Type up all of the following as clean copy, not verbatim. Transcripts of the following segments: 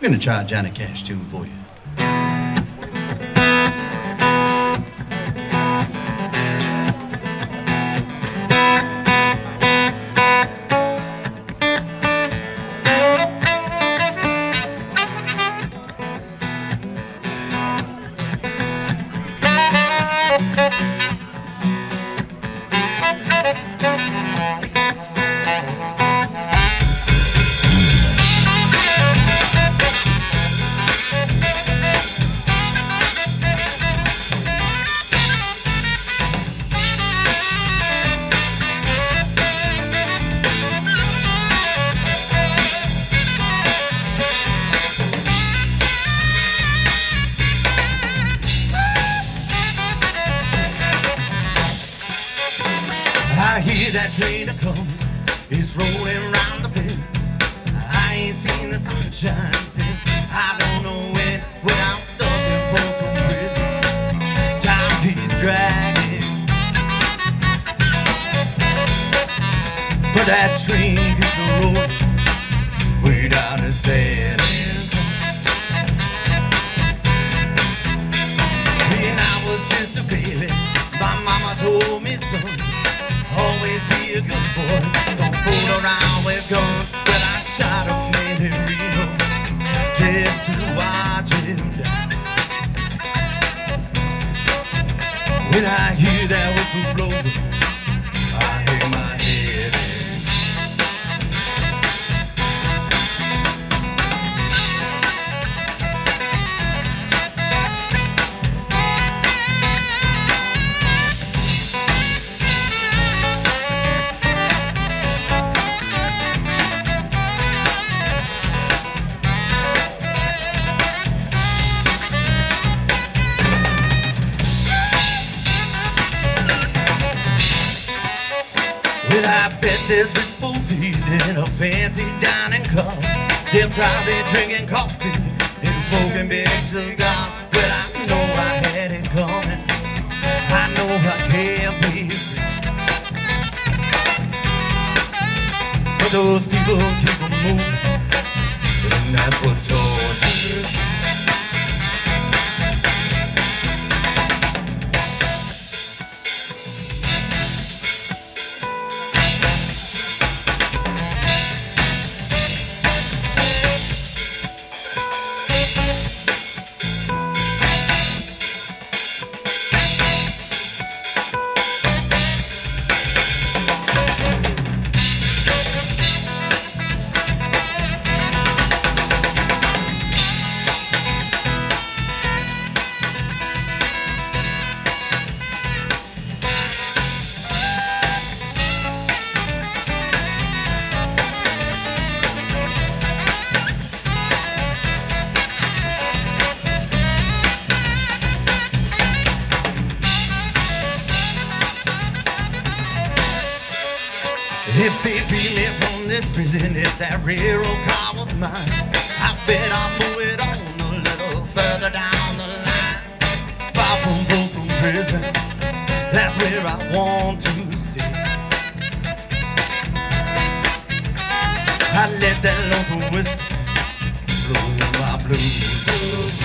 I'm gonna try a Johnny Cash tune for you. I hear that train a-comin', it's rolling round the bend. I ain't seen the sunshine since I don't know when I'm stuck in Folsom prison. Time keeps dragging, but that train keeps rolling way down the San Antonio. When I was just a baby, my mama told me, son, always be a good boy, don't fool around with guns. But I shot a man in Reno just to watch him die. When I hear that whistle blow, I hang my head in. Well, I bet there's 6 folks eating in a fancy dining car. They're probably drinking coffee and smoking big cigars. Well, I know I had it coming, I know I can't be free. But those people keep on moving, and that's what tortures me. If they free me from this prison, if that railroad car was mine, I bet I'll move it on a little further down the line. Far from Folsom prison, that's where I want to stay. I let that lonesome whistle blow my blues away.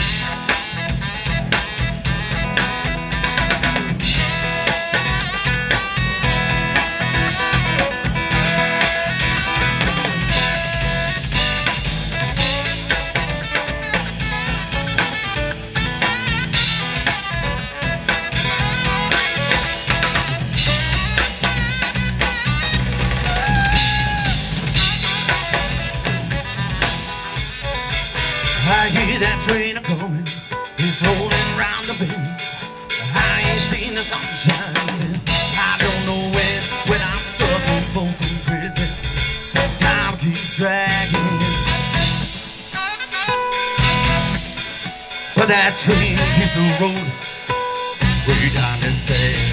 I hear that train a-comin', it's rolling round the bend. I ain't seen the sunshine since I don't know when I'm stuck in Folsom prison. Time keeps dragging, but that train keeps rolling way down the San